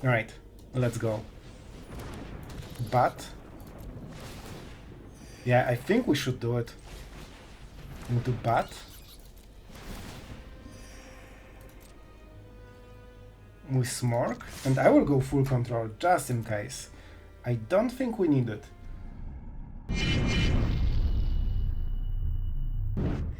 Alright, let's go. Bat. Yeah, I think we should do it. Into Bat. With Smork. And I will go full control, just in case. I don't think we need it.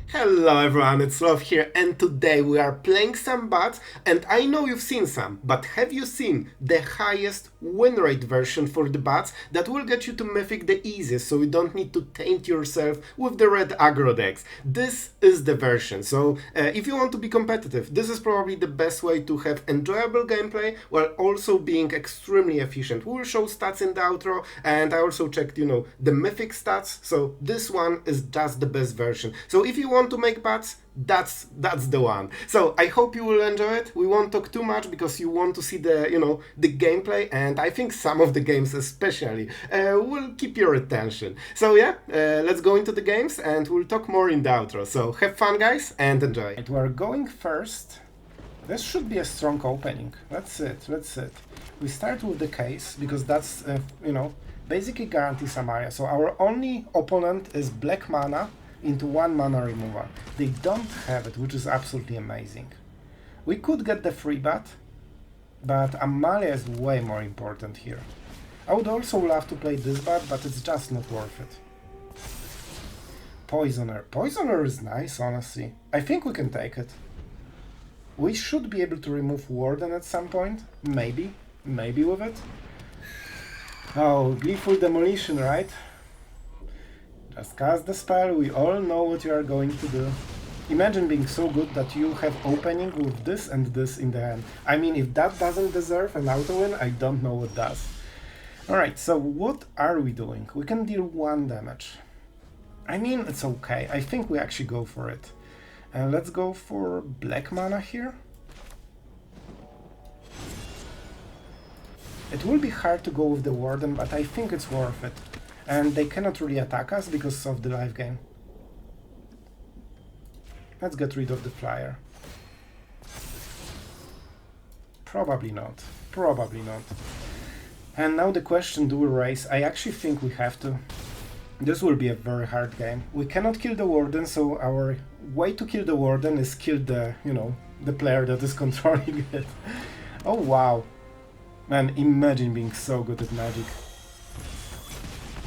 Hello everyone, it's Sloth here, and today we are playing some bats, and I know you've seen some, but have you seen the highest win rate version for the bats that will get you to Mythic the easiest, so you don't need to taint yourself with the red aggro decks? This is the version, so if you want to be competitive, this is probably the best way to have enjoyable gameplay while also being extremely efficient. We will show stats in the outro, and I also checked, the Mythic stats, so this one is just the best version. So if you want to make bats, that's the one. So I hope you will enjoy it. We won't talk too much because you want to see the the gameplay, and I think some of the games especially will keep your attention. So yeah, let's go into the games and we'll talk more in the outro. So have fun guys and enjoy. Right, we're going first. This should be a strong opening. Let's sit. We start with the case because that's basically guarantees Amalia. So our only opponent is black mana into 1 mana removal. They don't have it, which is absolutely amazing. We could get the free bat, but Amalia is way more important here. I would also love to play this bat, but it's just not worth it. Poisoner. Poisoner is nice, honestly. I think we can take it. We should be able to remove Warden at some point. Maybe with it. Oh, Gleeful Demolition, right? Just cast the spell, we all know what you are going to do. Imagine being so good that you have opening with this and this in the hand. I mean, if that doesn't deserve an auto win, I don't know what does. Alright, so what are we doing? We can deal 1 damage. I mean, it's okay. I think we actually go for it. And let's go for black mana here. It will be hard to go with the Warden, but I think it's worth it. And they cannot really attack us because of the life gain. Let's get rid of the flyer. Probably not. And now the question, do we race? I actually think we have to. This will be a very hard game. We cannot kill the Warden, so our way to kill the Warden is kill the, the player that is controlling it. Oh wow. Man, imagine being so good at Magic.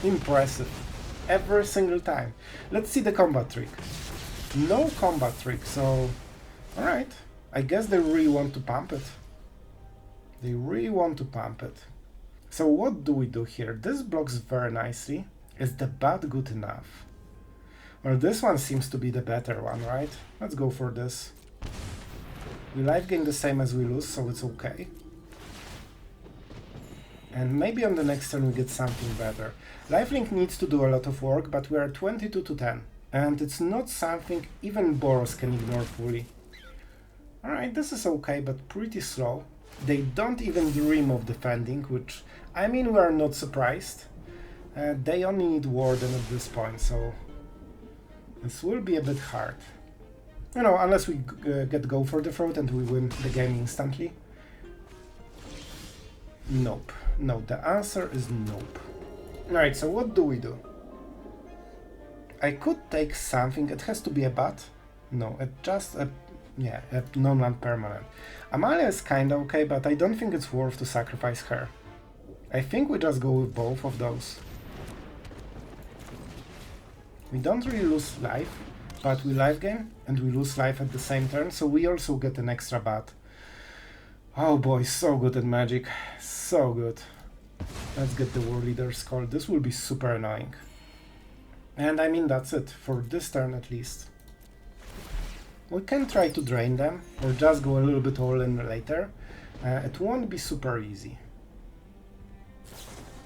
Impressive. Every single time. Let's see the combat trick. No combat trick, so... Alright. I guess they really want to pump it. So what do we do here? This blocks very nicely. Is the bat good enough? Well, this one seems to be the better one, right? Let's go for this. We life gain the same as we lose, so it's okay. And maybe on the next turn we get something better. Lifelink needs to do a lot of work, but we are 22 to 10. And it's not something even Boros can ignore fully. Alright, this is okay, but pretty slow. They don't even dream of defending, which, I mean, we are not surprised. They only need Warden at this point, so this will be a bit hard. Unless we get Go for the Throat and we win the game instantly. Nope. No, the answer is nope. Alright, so what do we do? I could take something. It has to be a bat. No, just a non-land permanent. Amalia is kinda okay, but I don't think it's worth to sacrifice her. I think we just go with both of those. We don't really lose life, but we life gain, and we lose life at the same turn, so we also get an extra bat. Oh boy, so good at Magic. So good. Let's get the War Leader's Call. This will be super annoying. And I mean, that's it, for this turn at least. We can try to drain them, or just go a little bit all in later. It won't be super easy.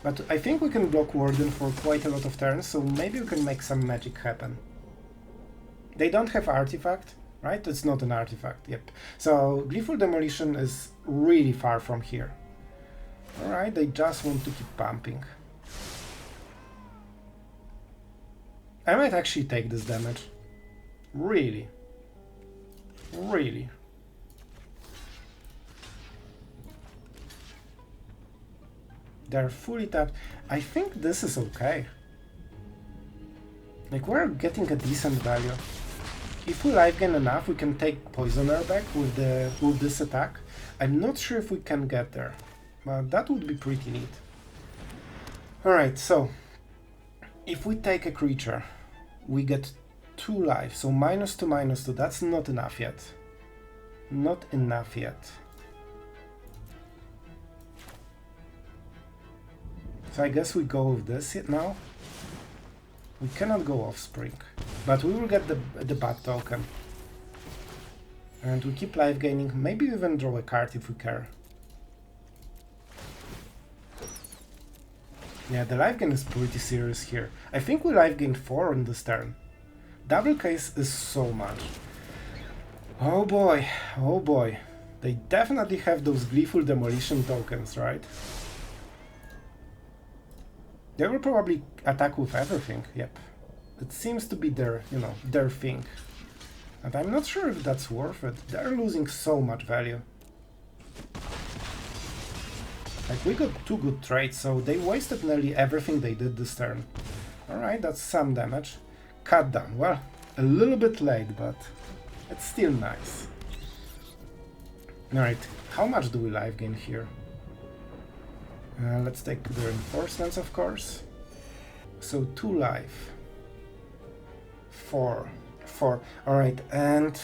But I think we can block Warden for quite a lot of turns, so maybe we can make some magic happen. They don't have Artifact, right? It's not an artifact, yep. So Gleeful Demolition is really far from here. Alright, they just want to keep pumping. I might actually take this damage. Really. They're fully tapped. I think this is okay. Like, we're getting a decent value. If we life gain enough, we can take Poisoner back with this attack. I'm not sure if we can get there, but that would be pretty neat. Alright, so if we take a creature, we get 2 life, so -2/-2, that's not enough yet. Not enough yet. So I guess we go with this now. We cannot go Offspring, but we will get the Bat token. And we keep life gaining, maybe even draw a card if we care. Yeah, the life gain is pretty serious here. I think we life gained 4 on this turn. Double case is so much. Oh boy, oh boy. They definitely have those Gleeful Demolition tokens, right? They will probably attack with everything, yep. It seems to be their, you know, their thing. And I'm not sure if that's worth it. They're losing so much value. Like, we got 2 good trades, so they wasted nearly everything they did this turn. Alright, that's some damage. Cut down. Well, a little bit late, but it's still nice. Alright, how much do we life gain here? Let's take the reinforcements, of course. So 2 life. 4. Alright, and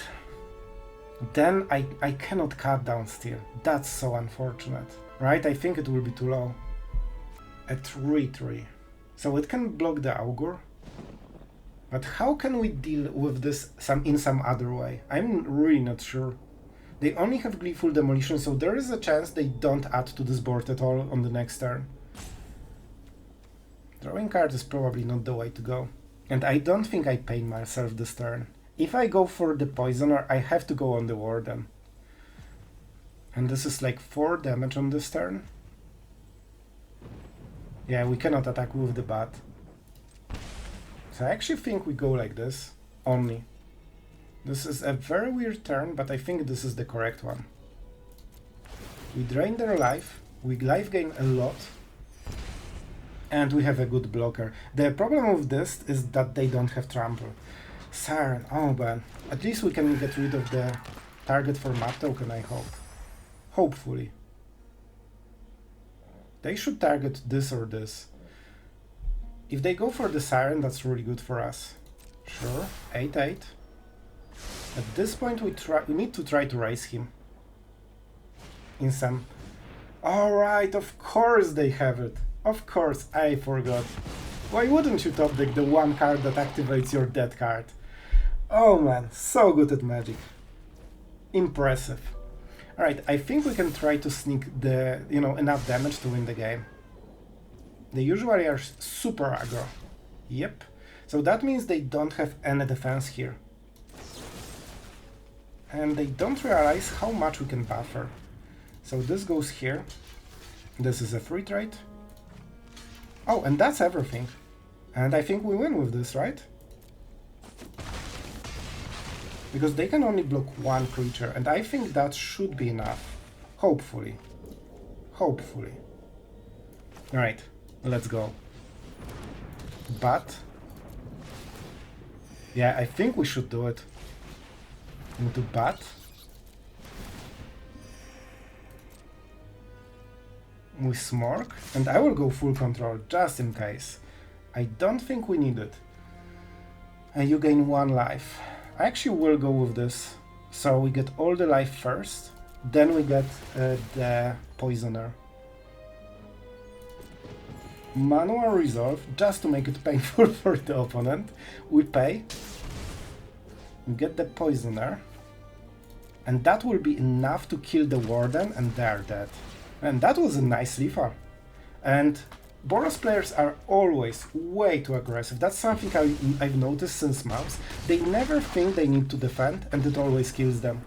then I cannot cut down still. That's so unfortunate. Right, I think it will be too low. A 3/3. So it can block the Augur. But how can we deal with this in some other way? I'm really not sure. They only have Gleeful Demolition, so there is a chance they don't add to this board at all on the next turn. Drawing card is probably not the way to go. And I don't think I paid myself this turn. If I go for the Poisoner, I have to go on the Warden. And this is like 4 damage on this turn. Yeah, we cannot attack with the Bat. So I actually think we go like this, only. This is a very weird turn, but I think this is the correct one. We drain their life, we life gain a lot, and we have a good blocker. The problem with this is that they don't have trample. Siren, oh man. At least we can get rid of the target for map token, I hope. Hopefully. They should target this or this. If they go for the Siren, that's really good for us. Sure, 8/8. At this point we need to try to raise him. In some... Alright, of course they have it. Of course, I forgot. Why wouldn't you top deck the 1 card that activates your dead card? Oh man, so good at Magic. Impressive. Alright, I think we can try to sneak the, enough damage to win the game. They usually are super aggro. Yep. So that means they don't have any defense here. And they don't realize how much we can buffer. So this goes here. This is a free trade. Oh, and that's everything. And I think we win with this, right? Because they can only block 1 creature, and I think that should be enough. Hopefully. Hopefully. Alright, let's go. But... yeah, I think we should do it. Into Bat. We Smork, and I will go full control, just in case. I don't think we need it. And you gain 1 life. I actually will go with this. So we get all the life first, then we get the Poisoner. Manual Resolve, just to make it painful for the opponent. We pay. We get the Poisoner. And that will be enough to kill the Warden, and they're dead. And that was a nice lethal. And Boros players are always way too aggressive. That's something I've noticed since months. They never think they need to defend, and it always kills them.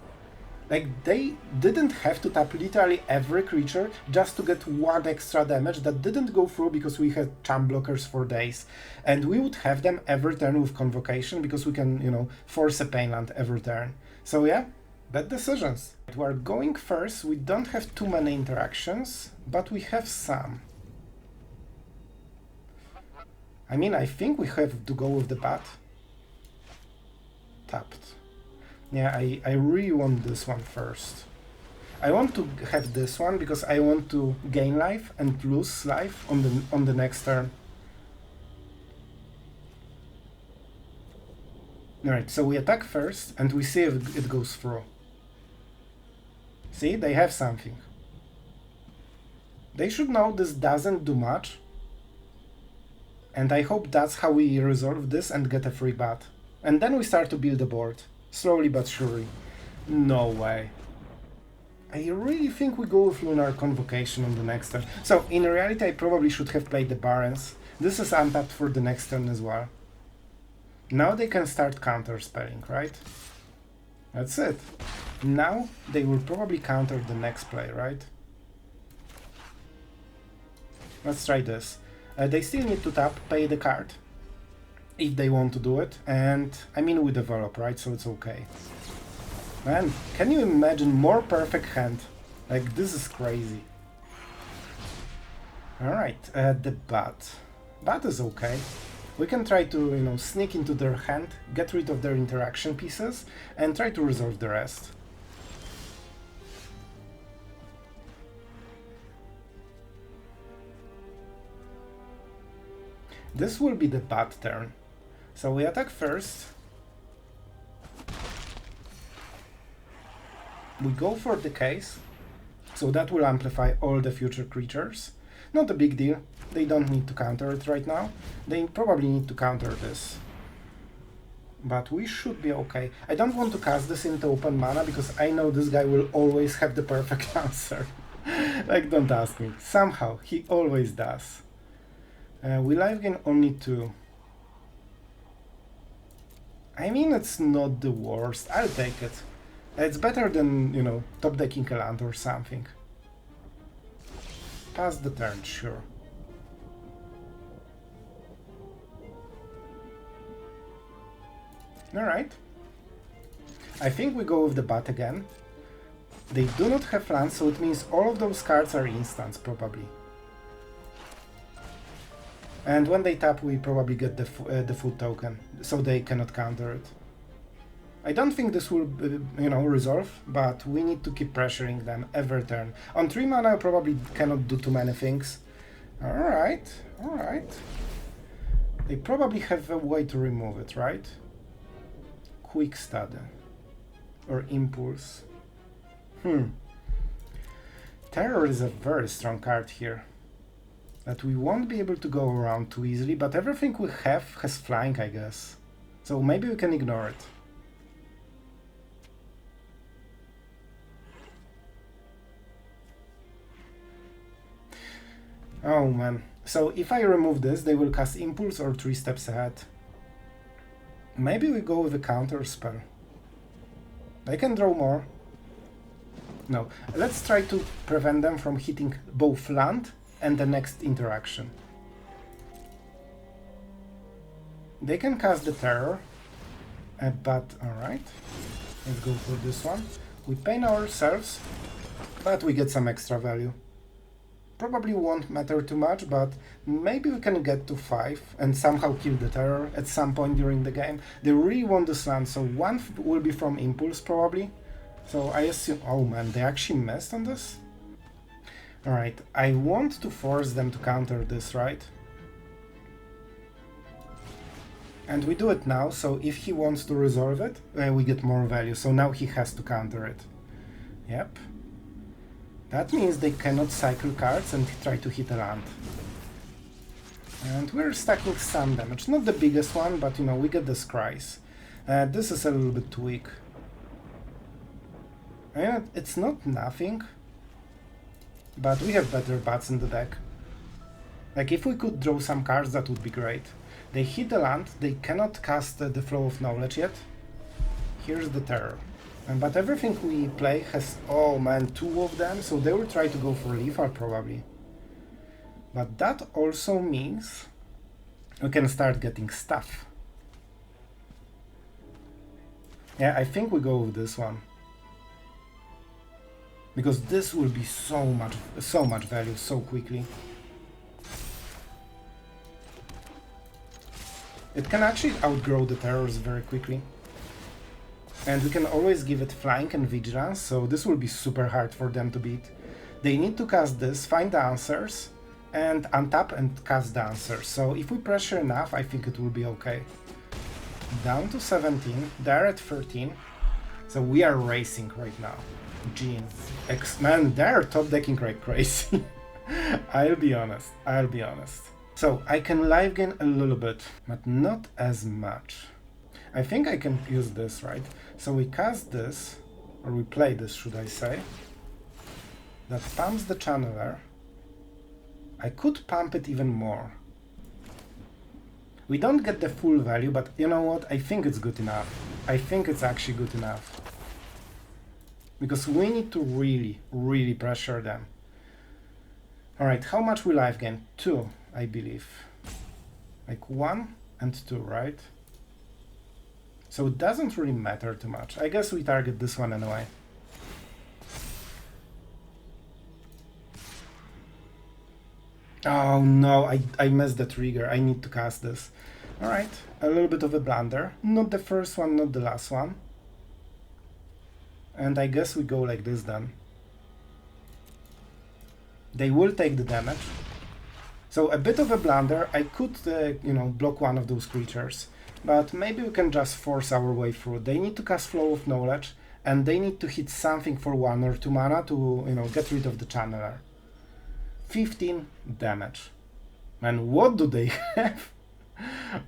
Like, they didn't have to tap literally every creature just to get 1 extra damage that didn't go through because we had champ blockers for days. And we would have them every turn with Convocation because we can, force a Painland every turn. So yeah, bad decisions. We're going first, we don't have too many interactions, but we have some. I mean, I think we have to go with the bat. Tapped. Yeah, I really want this one first. I want to have this one because I want to gain life and lose life on the next turn. Alright, so we attack first and we see if it goes through. See, they have something. They should know this doesn't do much. And I hope that's how we resolve this and get a free bat. And then we start to build a board. Slowly but surely. No way. I really think we go with Lunar Convocation on the next turn. So, in reality, I probably should have played the Barrens. This is untapped for the next turn as well. Now they can start counter-spelling, right? That's it. Now they will probably counter the next play, right? Let's try this. They still need to tap, pay the card, if they want to do it, and I mean we develop, right, so it's okay. Man, can you imagine more perfect hand? Like, this is crazy. Alright, the bat. Bat is okay. We can try to, you know, sneak into their hand, get rid of their interaction pieces, and try to resolve the rest. This will be the bat turn. So we attack first. We go for the case, so that will amplify all the future creatures. Not a big deal, they don't need to counter it right now. They probably need to counter this. But we should be okay. I don't want to cast this into open mana because I know this guy will always have the perfect answer. Like, don't ask me. Somehow, he always does. We live gain only 2. I mean, it's not the worst. I'll take it. It's better than, you know, top decking a land or something. Pass the turn, sure. Alright. I think we go with the bat again. They do not have lands, so it means all of those cards are instants, probably. And when they tap, we probably get the full token, so they cannot counter it. I don't think this will, you know, resolve, but we need to keep pressuring them every turn. On 3 mana, I probably cannot do too many things. Alright, alright. They probably have a way to remove it, right? Quick Study. Or Impulse. Terror is a very strong card here. That we won't be able to go around too easily, but everything we have has flying, I guess. So maybe we can ignore it. Oh man. So if I remove this, they will cast Impulse or 3 steps ahead. Maybe we go with a counter spell. They can draw more. No. Let's try to prevent them from hitting both land and the next interaction. They can cast the Terror, but alright. Let's go for this one. We pain ourselves, but we get some extra value. Probably won't matter too much, but maybe we can get to 5 and somehow kill the Terror at some point during the game. They really want this land, so 1 will be from Impulse probably. So I assume... oh man, they actually messed on this? Alright, I want to force them to counter this, right? And we do it now, so if he wants to resolve it, we get more value, so now he has to counter it. Yep. That means they cannot cycle cards and try to hit a land. And we're stacking some damage. Not the biggest one, but you know, we get the scries. This is a little bit too weak. And it's not nothing, but we have better bats in the deck. Like, if we could draw some cards, that would be great. They hit the land, they cannot cast the Flow of Knowledge yet. Here's the Terror. But everything we play has, oh man, 2 of them, so they will try to go for Lethal probably. But that also means we can start getting stuff. Yeah, I think we go with this one. Because this will be so much value so quickly. It can actually outgrow the terrors very quickly. And we can always give it flying and vigilance, so this will be super hard for them to beat. They need to cast this, find the answers, and untap and cast the answers. So if we pressure enough, I think it will be okay. Down to 17, they're at 13. So we are racing right now. Gene. Man, they're top decking like crazy. I'll be honest. So I can live gain a little bit, but not as much. I think I can use this, right? So we cast this, or we play this, should I say. That pumps the channeler. I could pump it even more. We don't get the full value, but you know what? I think it's good enough. I think it's actually good enough. Because we need to really, really pressure them. Alright, how much will life gain? 2, I believe. Like 1 and 2, right? So it doesn't really matter too much. I guess we target this one anyway. Oh no, I missed the trigger. I need to cast this. Alright, a little bit of a blunder. Not the first one, not the last one. And I guess we go like this then. They will take the damage. So a bit of a blunder. I could, block one of those creatures. But maybe we can just force our way through. They need to cast Flow of Knowledge. And they need to hit something for 1 or 2 mana to, get rid of the channeler. 15 damage. And what do they have?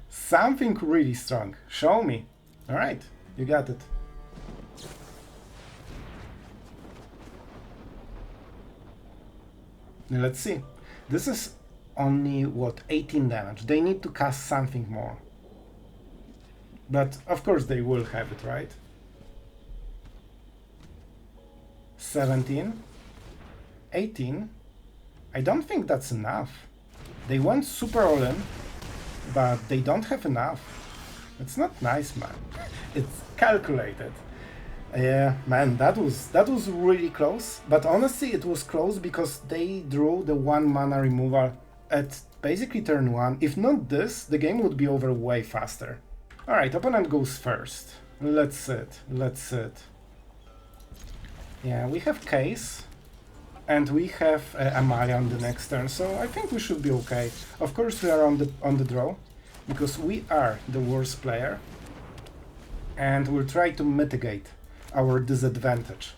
Something really strong. Show me. Alright, you got it. Let's see. This is only, 18 damage. They need to cast something more. But, of course, they will have it, right? 17. 18. I don't think that's enough. They went super all-in, but they don't have enough. It's not nice, man. It's calculated. Yeah, man, that was really close. But honestly, it was close because they drew the 1 mana removal at basically turn 1. If not this, the game would be over way faster. Alright, opponent goes first. Let's sit. Yeah, we have Case. And we have Amalia on the next turn, so I think we should be okay. Of course we are on the draw, because we are the worst player. And we'll try to mitigate our disadvantage.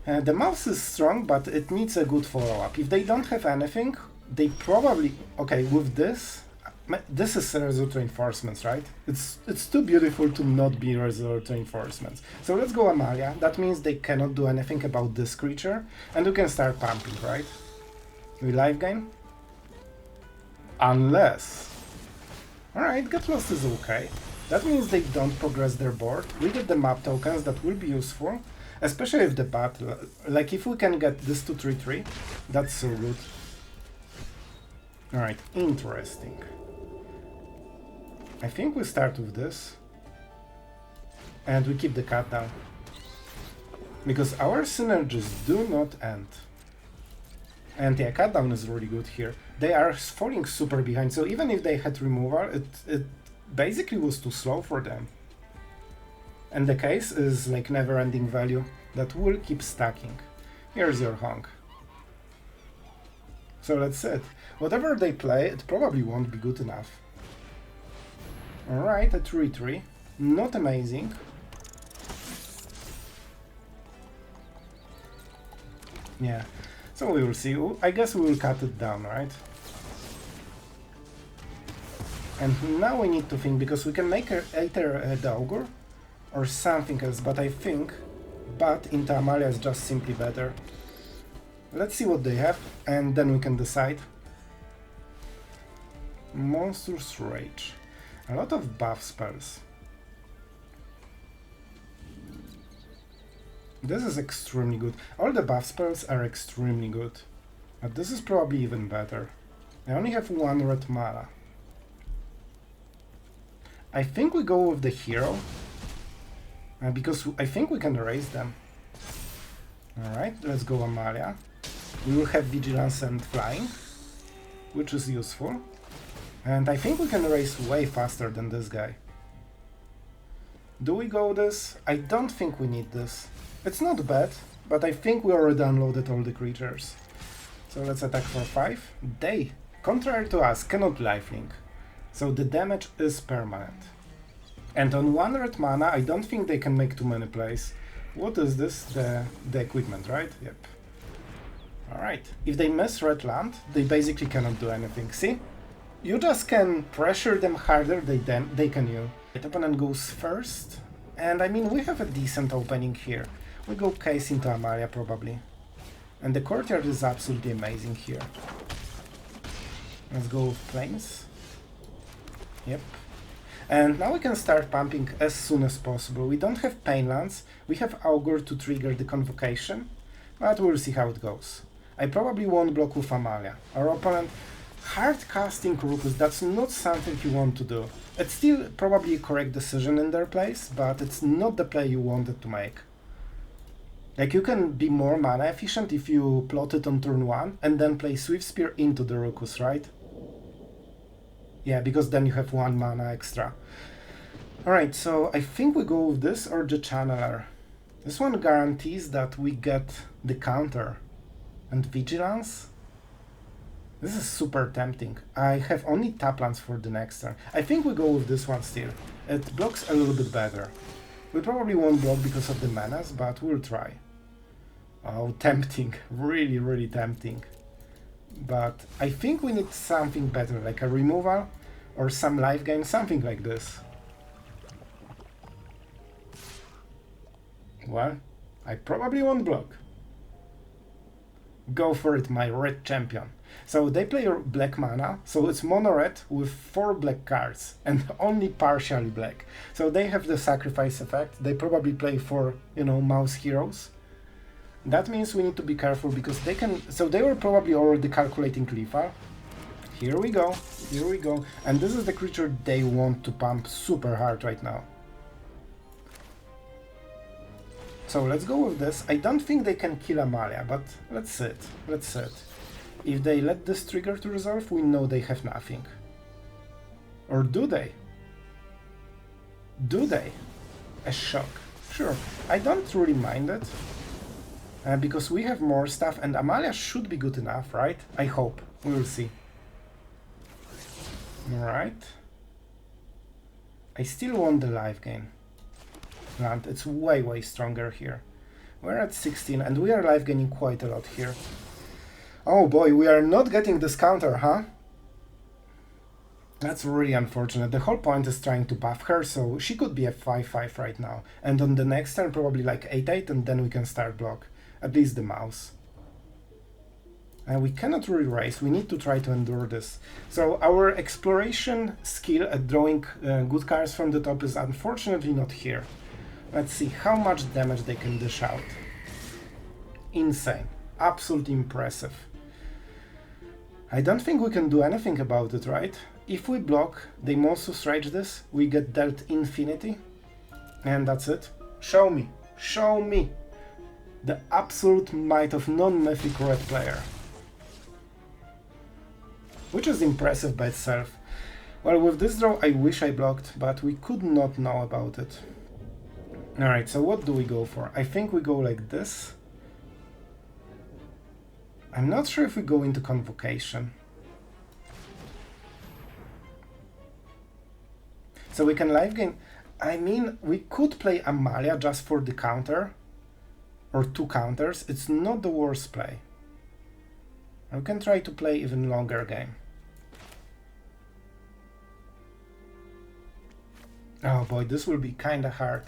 The mouse is strong, but it needs a good follow-up. If they don't have anything, they probably... Okay, with this is Resolute Reinforcements, right? It's too beautiful to not be Resolute Reinforcements. So let's go Amalia. That means they cannot do anything about this creature, and we can start pumping, right? We life gain? Unless... Alright, Get Lost is okay. That means they don't progress their board. We get the map tokens that will be useful, especially if the bat... Like, if we can get this to 3-3, that's so good. Alright, interesting. I think we start with this. And we keep the cut down. Because our synergies do not end. And yeah, cut down is really good here. They are falling super behind, so even if they had removal, it basically was too slow for them. And the Case is like never-ending value that will keep stacking. Here's your honk. So that's it. Whatever they play, it probably won't be good enough. Alright, a 3-3. Not amazing. Yeah, so we will see. I guess we will cut it down, right? And now we need to think, because we can make either the Augur or something else, but I think Bat into Amalia is just simply better. Let's see what they have, and then we can decide. Monstrous Rage. A lot of buff spells. This is extremely good. All the buff spells are extremely good. But this is probably even better. I only have 1 red mana. I think we go with the hero. Because I think we can erase them. Alright, let's go Amalia. We will have Vigilance and Flying, which is useful. And I think we can race way faster than this guy. Do we go this? I don't think we need this. It's not bad, but I think we already unloaded all the creatures. So let's attack for 5. They, contrary to us, cannot lifelink. So the damage is permanent. And on 1 red mana, I don't think they can make too many plays. What is this? The equipment, right? Yep. Alright. If they miss red land, they basically cannot do anything. See? You just can pressure them harder than they can you. The opponent goes first. And I mean, we have a decent opening here. We go case into Amalia probably. And the courtyard is absolutely amazing here. Let's go with planes. Yep. And now we can start pumping as soon as possible. We don't have Painlands. We have Augur to trigger the Convocation. But we'll see how it goes. I probably won't block with Amalia. Our opponent hard casting Rukus, that's not something you want to do. It's still probably a correct decision in their place, but it's not the play you wanted to make. Like, you can be more mana efficient if you plot it on turn 1 and then play Swift Spear into the Rukus, right? Yeah, because then you have 1 mana extra. Alright, so I think we go with this or the Channeler. This one guarantees that we get the counter. And Vigilance? This is super tempting. I have only tap lands for the next turn. I think we go with this one still. It blocks a little bit better. We probably won't block because of the manas, but we'll try. Oh, tempting. Really, really tempting. But I think we need something better, like a removal or some life gain, something like this. Well, I probably won't block. Go for it, my red champion. So they play black mana, so it's mono red with 4 black cards and only partially black. So they have the sacrifice effect. They probably play for, you know, mouse heroes. That means we need to be careful because they can. So they were probably already calculating lethal. Here we go, here we go. And this is the creature they want to pump super hard right now. So let's go with this. I don't think they can kill Amalia, but let's see it. Let's see it. If they let this trigger to resolve, we know they have nothing. Or do they? Do they? A shock. Sure, I don't really mind it. Because we have more stuff and Amalia should be good enough, right? I hope. We will see. Alright. I still want the life gain. Land. It's way, way stronger here. We're at 16 and we are life gaining quite a lot here. Oh boy, we are not getting this counter, huh? That's really unfortunate. The whole point is trying to buff her, so she could be a 5-5 right now. And on the next turn probably like 8-8 and then we can start block. At least the mouse. And we cannot really race, we need to try to endure this. So our exploration skill at drawing good cards from the top is unfortunately not here. Let's see how much damage they can dish out. Insane. Absolutely impressive. I don't think we can do anything about it, right? If we block, they Monstrous Rage this, we get dealt infinity. And that's it. Show me. Show me. The absolute might of non-mythic red player. Which is impressive by itself. Well, with this draw I wish I blocked, but we could not know about it. Alright, so what do we go for? I think we go like this. I'm not sure if we go into Convocation. So we can life gain. I mean, we could play Amalia just for the counter. Or 2 counters. It's not the worst play. We can try to play even longer game. Oh boy, this will be kinda hard.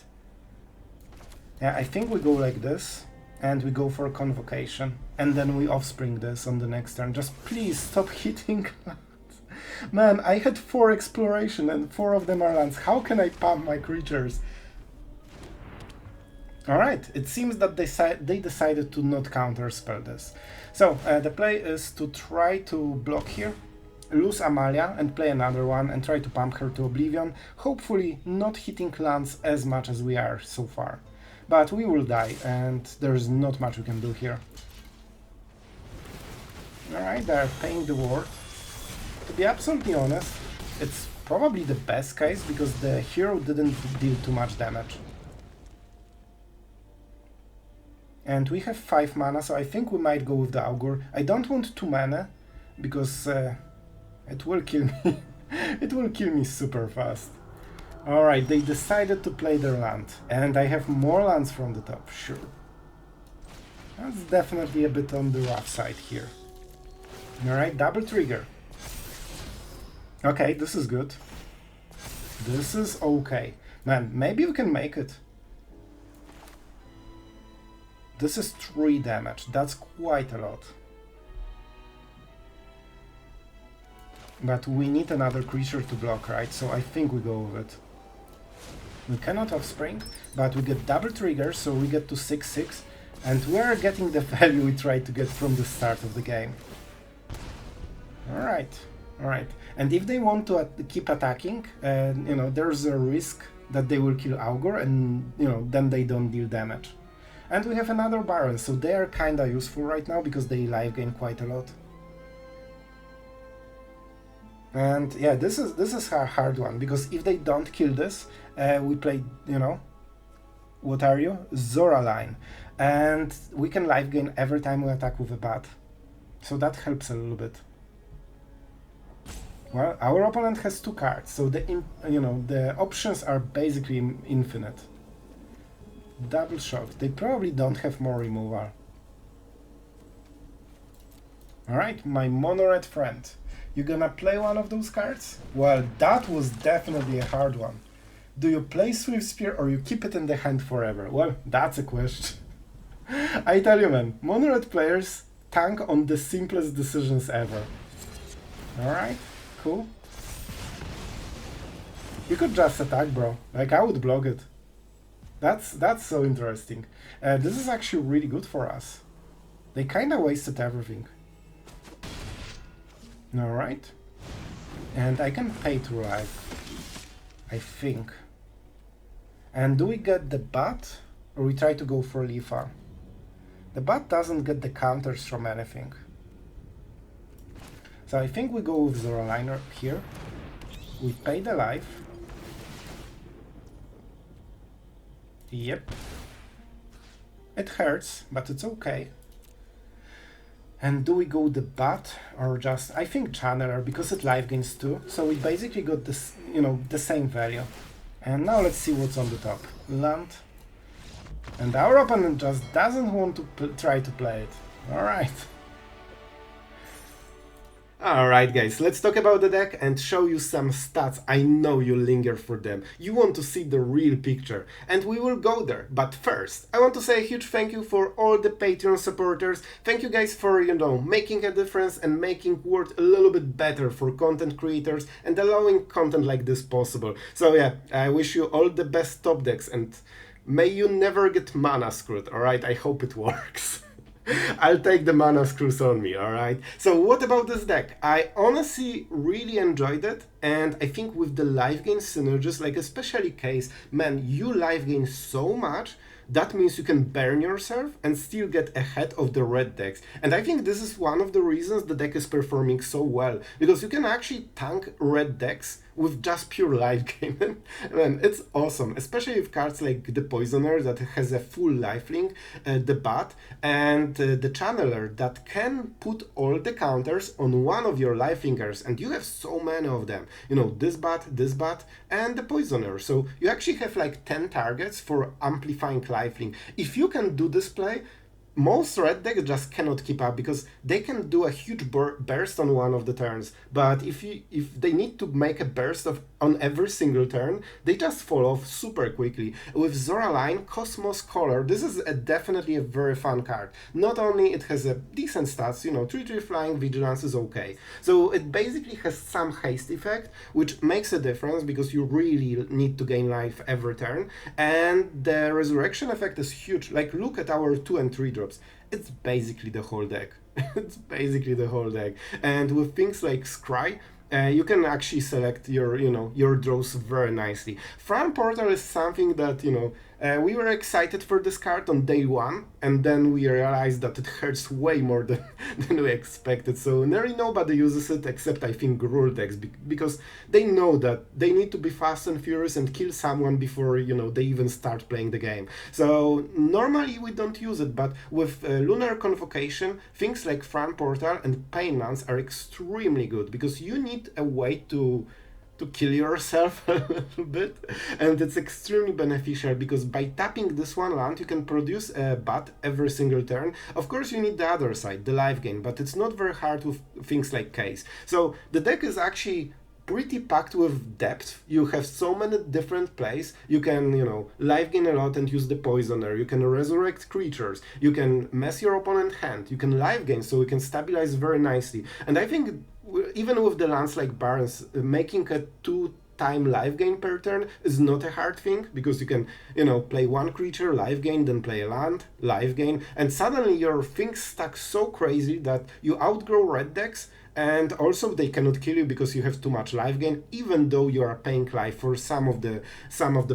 Yeah, I think we go like this, and we go for a Convocation, and then we offspring this on the next turn. Just please stop hitting lands. Man, I had 4 exploration and 4 of them are lands. How can I pump my creatures? Alright, it seems that they decided to not counterspell this. So, the play is to try to block here, lose Amalia and play another one and try to pump her to oblivion, hopefully not hitting lands as much as we are so far. But we will die and there's not much we can do here. Alright, they're paying the ward. To be absolutely honest, It's probably the best case because the hero didn't deal too much damage. And we have 5 mana, so I think we might go with the Augur. I don't want 2 mana because it will kill me. It will kill me super fast. Alright, they decided to play their land. And I have more lands from the top, sure. That's definitely a bit on the rough side here. Alright, double trigger. Okay, this is good. This is okay. Man, maybe we can make it. This is 3 damage. That's quite a lot. But we need another creature to block, right? So I think we go with it. We cannot offspring, but we get double trigger, so we get to 6/6. And we are getting the value we tried to get from the start of the game. Alright, alright. And if they want to keep attacking, you know, there's a risk that they will kill Augur and, you know, then they don't deal damage. And we have another Baron, so they are kinda useful right now because they life gain quite a lot. And yeah, this is a hard one because if they don't kill this, we play, you know, what are you? Zoraline. And we can life gain every time we attack with a bat. So that helps a little bit. Well, our opponent has 2 cards, so the options are basically infinite. Double shock. They probably don't have more removal. Alright, my mono-red friend. You gonna play one of those cards? Well, that was definitely a hard one. Do you play Swift Spear or you keep it in the hand forever? Well, that's a question. I tell you, man, mono-red players tank on the simplest decisions ever. Alright, cool. You could just attack, bro. Like, I would block it. That's so interesting. This is actually really good for us. They kinda wasted everything. Alright. And I can pay to life, I think. And do we get the bat? Or we try to go for Lifa? The bat doesn't get the counters from anything. So I think we go with Zoraline here. We pay the life. Yep. It hurts, but it's okay. And do we go the bat or just, I think Channeler, because it life gains too. So we basically got this, you know, the same value. And now let's see what's on the top. Land. And our opponent just doesn't want to try to play it. Alright. Alright guys, let's talk about the deck and show you some stats. I know you linger for them. You want to see the real picture. And we will go there. But first, I want to say a huge thank you for all the Patreon supporters. Thank you guys for, you know, making a difference and making world a little bit better for content creators and allowing content like this possible. So yeah, I wish you all the best top decks and may you never get mana screwed, alright? I hope it works. I'll take the mana screws on me, alright? So what about this deck? I honestly really enjoyed it, and I think with the life gain synergies, like especially Case, man, you life gain so much, that means you can burn yourself and still get ahead of the red decks. And I think this is one of the reasons the deck is performing so well, because you can actually tank red decks with just pure life gain. Man, it's awesome, especially with cards like the Poisoner that has a full lifelink, the Bat, and the Channeler that can put all the counters on one of your lifelinkers, and you have so many of them. You know, this Bat, and the Poisoner. So you actually have like 10 targets for amplifying lifelink. If you can do this play, most red decks just cannot keep up because they can do a huge burst on one of the turns, but if they need to make a burst on every single turn, they just fall off super quickly. With Zoraline, Cosmos Color, this is definitely a very fun card. Not only it has a decent stats, you know, 3/3 flying, vigilance is okay. So it basically has some haste effect, which makes a difference because you really need to gain life every turn, and the resurrection effect is huge. Like, look at our 2 and 3 drops. It's basically the whole deck. It's basically the whole deck. And with things like Scry, you can actually select your draws very nicely. Thran Portal is something that, We were excited for this card on day one, and then we realized that it hurts way more than, than we expected. So nearly nobody uses it except I think rule decks, because they know that they need to be fast and furious and kill someone before, you know, they even start playing the game. So normally we don't use it, but with Lunar Convocation, things like Thran Portal and Pain Lands are extremely good, because you need a way to kill yourself a little bit, and it's extremely beneficial because by tapping this one land you can produce a bat every single turn. Of course you need the other side, the life gain, but it's not very hard with things like Caves. So the deck is actually pretty packed with depth. You have so many different plays. You can, you know, life gain a lot and use the Poisoner. You can resurrect creatures. You can mess your opponent hand. You can life gain, so you can stabilize very nicely. And I think even with the lands like Barrens, making a 2-time life gain per turn is not a hard thing, because you can, you know, play one creature, life gain, then play a land, life gain, and suddenly your things stack so crazy that you outgrow red decks, and also they cannot kill you because you have too much life gain, even though you are paying life for some of the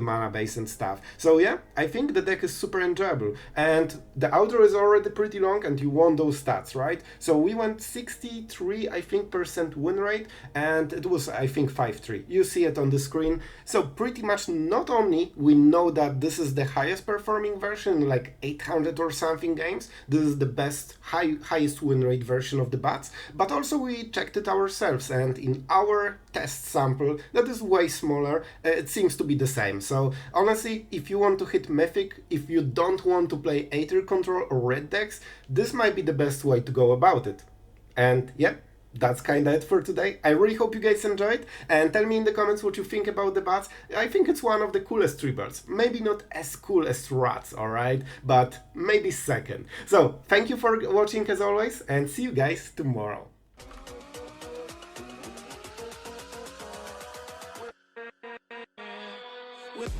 mana base and stuff. So yeah, I think the deck is super enjoyable, and the outro is already pretty long, and you want those stats, right? So we went 63, I think, % win rate, and it was, I think, 5-3. You see it on the screen. So pretty much not only we know that this is the highest performing version, like 800 or something games, this is the best, highest win rate version of the bats, but also we checked it ourselves, and in our test sample that is way smaller, it seems to be the same. So honestly, if you want to hit Mythic, if you don't want to play Aether Control or red decks, this might be the best way to go about it. And yeah, that's kinda it for today. I really hope you guys enjoyed, and tell me in the comments what you think about the bats. I think it's one of the coolest tribals. Maybe not as cool as rats, alright, but maybe second. So thank you for watching as always, and see you guys tomorrow. With